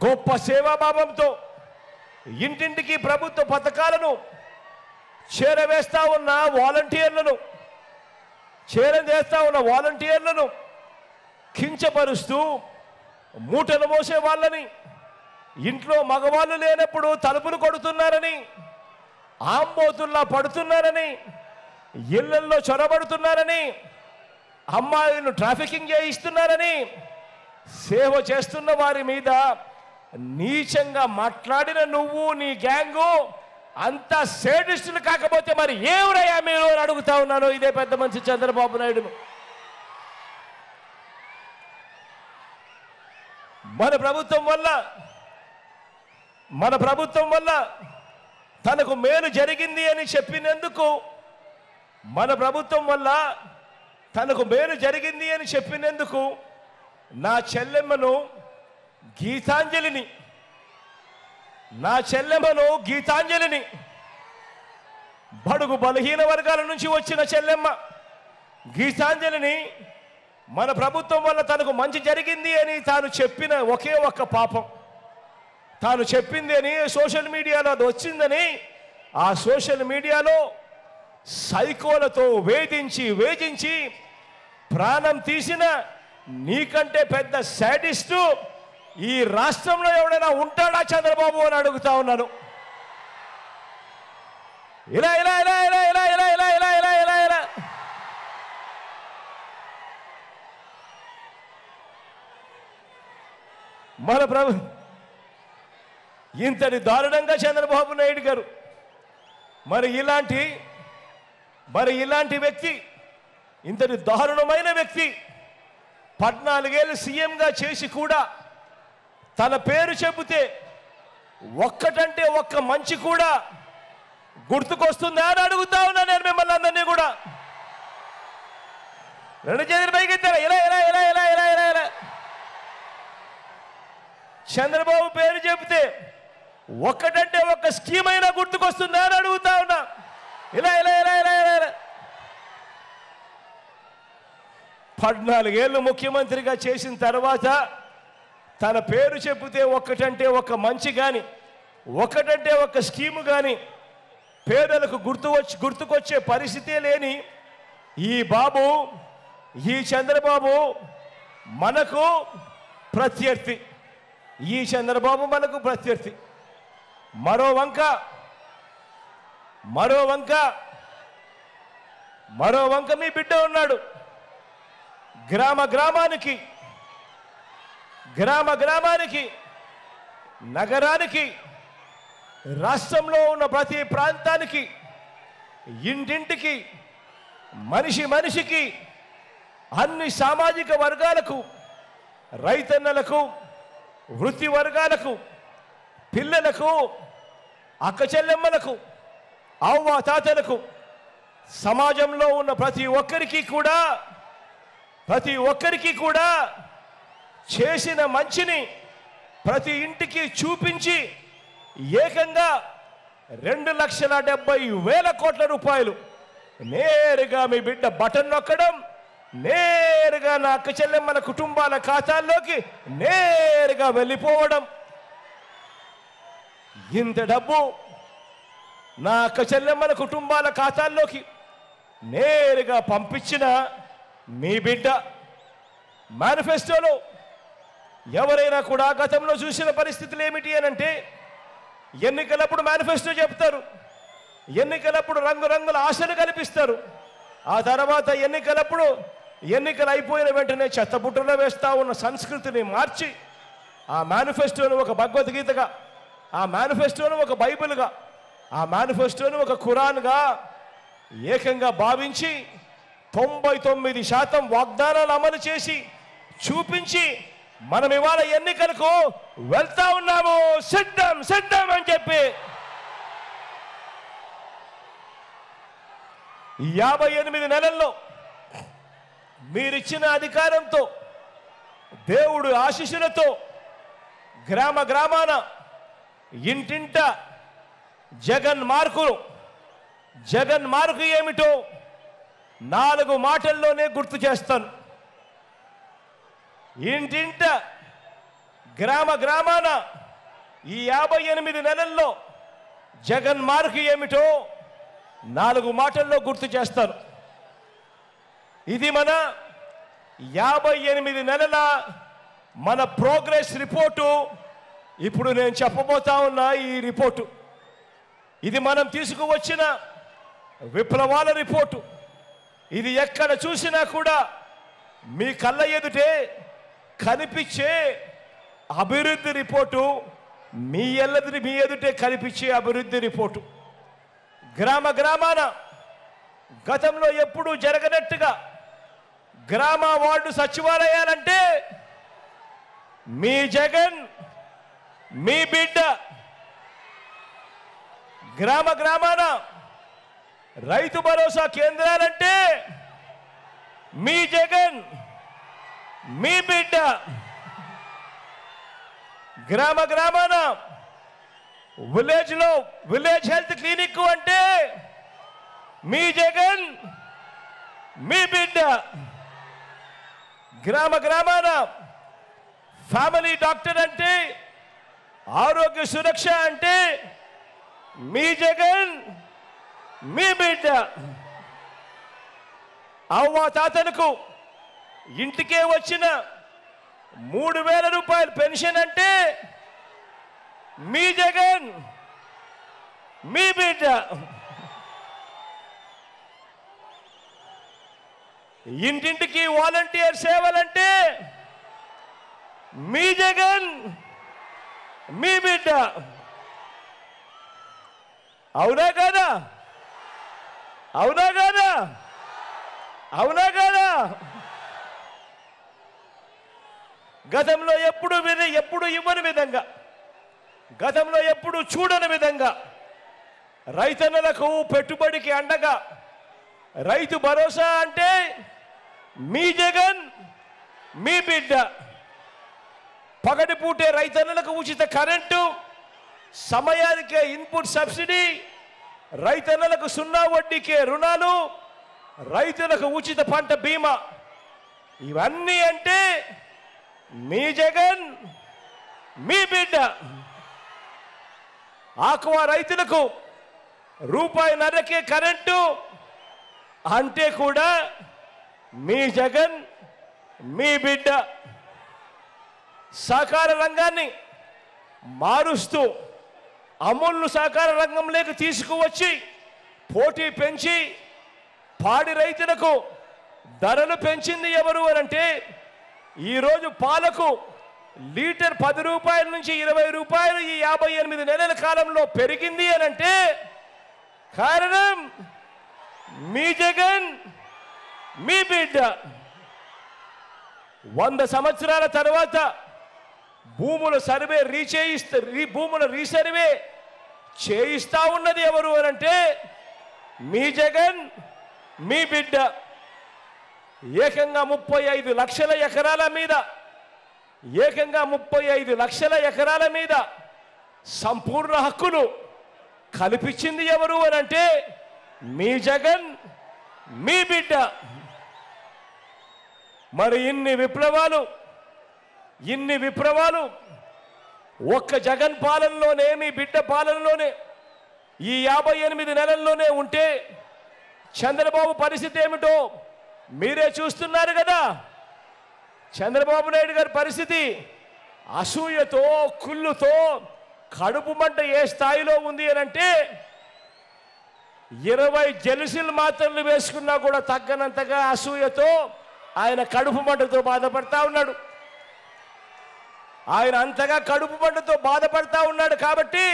గొప్ప సేవాభావంతో ఇంటింటికి ప్రభుత్వ పథకాలను చేరవేస్తా ఉన్న వాలంటీర్లను కించపరుస్తూ మూటలు మోసే వాళ్ళని, ఇంట్లో మగవాళ్ళు లేనప్పుడు తలుపులు కొడుతున్నారని, ఆంబోతుల్లా పడుతున్నారని, ఇళ్లల్లో చొరబడుతున్నారని, అమ్మాయిలను ట్రాఫికింగ్ చేయిస్తున్నారని, సేవ చేస్తున్న వారి మీద నీచంగా మాట్లాడిన నువ్వు నీ గ్యాంగు అంత సేడిస్టులు కాకపోతే మరి ఏమిరయ్యా మీరు అని అడుగుతా ఉన్నాను ఇదే పెద్ద మనిషి చంద్రబాబు నాయుడును. మన ప్రభుత్వం వల్ల తనకు మేలు జరిగింది అని చెప్పినందుకు, నా చెల్లెమ్మను గీతాంజలిని బడుగు బలహీన వర్గాల నుంచి వచ్చిన చెల్లెమ్మ గీతాంజలిని మన ప్రభుత్వం వల్ల తనకు మంచి జరిగింది అని తాను చెప్పిన ఒకే ఒక్క పాపం, తాను చెప్పింది అని సోషల్ మీడియాలో అది వచ్చిందని ఆ సోషల్ మీడియాలో సైకోలతో వేధించి ప్రాణం తీసిన నీకంటే పెద్ద శాడిస్టు ఈ రాష్ట్రంలో ఎవడైనా ఉంటాడా చంద్రబాబు అని అడుగుతా ఉన్నాను. ఇలా ఇలా ఇలా ఇలా ఇలా ఇలా ఇలా ఇలా ఇలా ఇలా ఇలా మన ఇంతటి దారుణంగా చంద్రబాబు నాయుడు గారు మరి ఇలాంటి వ్యక్తి, ఇంతటి దారుణమైన వ్యక్తి 14 ఏళ్ళు సీఎంగా చేసి కూడా తన పేరు చెబితే ఒక్కటంటే ఒక్క మంచి కూడా గుర్తుకొస్తుందా అని అడుగుతా ఉన్నా నేను మిమ్మల్ని అందరినీ కూడా. రెండు చేతులు పైకెత్తారా? ఇలా ఇలా ఇలా ఇలా ఇలా ఇలా ఇలా చంద్రబాబు పేరు చెబితే ఒక్కటంటే ఒక్క స్కీమ్ అయినా గుర్తుకొస్తుందా అని అడుగుతా ఉన్నా. ఇలా ఇలా ఇలా ఇలా ఇలా 14 ఏళ్ళు ముఖ్యమంత్రిగా చేసిన తర్వాత తన పేరు చెబితే ఒక్కటంటే ఒక్క మంచి కానీ, ఒక్కటంటే ఒక్క స్కీము కానీ పేదలకు గుర్తుకొచ్చే పరిస్థితే లేని ఈ చంద్రబాబు మనకు ప్రత్యర్థి. మరో వంక మీ బిడ్డ ఉన్నాడు. గ్రామ గ్రామానికి నగరానికి రాష్ట్రంలో ఉన్న ప్రతి ప్రాంతానికి ఇంటింటికి మనిషికి అన్ని సామాజిక వర్గాలకు, రైతన్నలకు, వృత్తి వర్గాలకు, పిల్లలకు, అక్క చెల్లెమ్మలకు, అవ్వ తాతలకు, సమాజంలో ఉన్న ప్రతి ఒక్కరికి కూడా చేసిన మంచిని ప్రతి ఇంటికి చూపించి ఏకంగా 2,70,000 కోట్ల రూపాయలు నేరుగా మీ బిడ్డ బటన్ నొక్కడం, నేరుగా నా అక్క చెల్లెమ్మల కుటుంబాల ఖాతాల్లోకి నేరుగా వెళ్ళిపోవడం. ఇంత డబ్బు నా అక్క చెల్లెమ్మల కుటుంబాల ఖాతాల్లోకి నేరుగా పంపించిన మీ బిడ్డ మేనిఫెస్టోలో ఎవరైనా కూడా గతంలో చూసిన పరిస్థితులు ఏమిటి అనంటే, ఎన్నికలప్పుడు మేనిఫెస్టో చెప్తారు, ఎన్నికలప్పుడు రంగురంగుల ఆశలు కల్పిస్తారు, ఆ తర్వాత ఎన్నికలు అయిపోయిన వెంటనే చెత్తబుట్టలో వేస్తా ఉన్న సంస్కృతిని మార్చి ఆ మేనిఫెస్టోను ఒక భగవద్గీతగా, ఆ మేనిఫెస్టోను ఒక బైబిల్గా, ఆ మేనిఫెస్టోను ఒక ఖురాన్గా ఏకంగా భావించి 99% వాగ్దానాలు అమలు చేసి చూపించి మనం ఇవాళ ఎన్నికలకు వెళ్తా ఉన్నాము. సిద్ధం అని చెప్పి 58 నెలల్లో మీరిచ్చిన అధికారంతో, దేవుడు ఆశీస్సులతో గ్రామాన ఇంటింట జగన్ మార్కు ఏమిటో 4 మాటల్లోనే గుర్తు చేస్తాను. ఇంటింట గ్రామ గ్రామాన ఈ 58 నెలల్లో జగన్ మార్కు ఏమిటో 4 మాటల్లో గుర్తు చేస్తాను. ఇది మన 58 నెలల మన ప్రోగ్రెస్ రిపోర్టు. ఇప్పుడు నేను చెప్పబోతా ఉన్నా ఈ రిపోర్టు. ఇది మనం తీసుకువచ్చిన విప్లవాల రిపోర్టు. ఇది ఎక్కడ చూసినా కూడా మీ కళ్ళ ఎదుటే కనిపించే అభివృద్ధి రిపోర్టు, మీ ఎదుటే కనిపించే అభివృద్ధి రిపోర్టు. గ్రామ గ్రామాన గతంలో ఎప్పుడూ జరగనట్టుగా గ్రామ వార్డు సచివాలయాలంటే మీ జగన్, మీ బిడ్డ. గ్రామ గ్రామాన రైతు భరోసా కేంద్రాలంటే మీ జగన్, మీ బిడ్డ. గ్రామ గ్రామాన విలేజ్ హెల్త్ క్లినిక్ అంటే మీ జగన్, మీ బిడ్డ. గ్రామ గ్రామాన ఫ్యామిలీ డాక్టర్ అంటే, ఆరోగ్య సురక్ష అంటే మీ జగన్, మీ బిడ్డ. అవ్వ తాతలకు ఇంటికే వచ్చిన 3000 రూపాయల పెన్షన్ అంటే మీ జగన్, మీ బిడ్డ. ఇంటింటికి వాలంటీర్ సేవలంటే మీ జగన్, మీ బిడ్డ. అవునా కాదా? అవునా కాదా? అవునా కాదా? గతంలో ఎప్పుడు ఇవ్వని విధంగా, గతంలో ఎప్పుడు చూడని విధంగా రైతన్నలకు పెట్టుబడికి అండగా రైతు భరోసా అంటే మీ జగన్, మీ బిడ్డ. పగటిపూటే రైతన్నలకు ఉచిత కరెంటు, సమయానికే ఇన్పుట్ సబ్సిడీ, రైతన్నలకు 0 వడ్డీకే రుణాలు, రైతులకు ఉచిత పంట బీమా. ఇవన్నీ అంటే మీ జగన్, మీ బిడ్డ. ఆక్వా రైతులకు ₹1.5కే కరెంటు అంటే కూడా మీ జగన్, మీ బిడ్డ. సహకార రంగాన్ని మారుస్తూ అమూల్ను సహకార రంగంలోకి తీసుకువచ్చి పోటీ పెంచి పాడి రైతులకు ధరలు పెంచింది ఎవరు అనంటే, ఈరోజు పాలకు లీటర్ 10 రూపాయల నుంచి 20 రూపాయలు ఈ 58 నెలల కాలంలో పెరిగింది అనంటే కారణం మీ జగన్, మీ బిడ్డ. 100 సంవత్సరాల తర్వాత భూముల రీసర్వే చేయిస్తా ఉన్నది ఎవరు అనంటే మీ జగన్, మీ బిడ్డ. ఏకంగా 35 లక్షల ఎకరాల మీద, ఏకంగా 35 లక్షల ఎకరాల మీద సంపూర్ణ హక్కులు కల్పించింది ఎవరు అనంటే మీ జగన్, మీ బిడ్డ. మరి ఇన్ని విప్లవాలు ఒక్క జగన్ పాలనలోనే, మీ బిడ్డ పాలనలోనే, ఈ 58 నెలల్లోనే ఉంటే చంద్రబాబు పరిస్థితి ఏమిటో మీరే చూస్తున్నారు కదా. చంద్రబాబు నాయుడు గారి పరిస్థితి అసూయతో, కుళ్ళుతో, కడుపు మంట ఏ స్థాయిలో ఉంది అనంటే 20 జెలుసిల్ మాత్రలు వేసుకున్నా కూడా తగ్గనంతగా అసూయతో ఆయన కడుపు మంటతో బాధపడతా ఉన్నాడు. ఆయన అంతగా కడుపు మంటతో బాధపడతా ఉన్నాడు కాబట్టి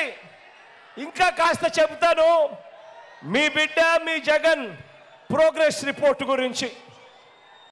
ఇంకా కాస్త చెబుతాను మీ బిడ్డ, మీ జగన్ ప్రోగ్రెస్ రిపోర్ట్ గురించి.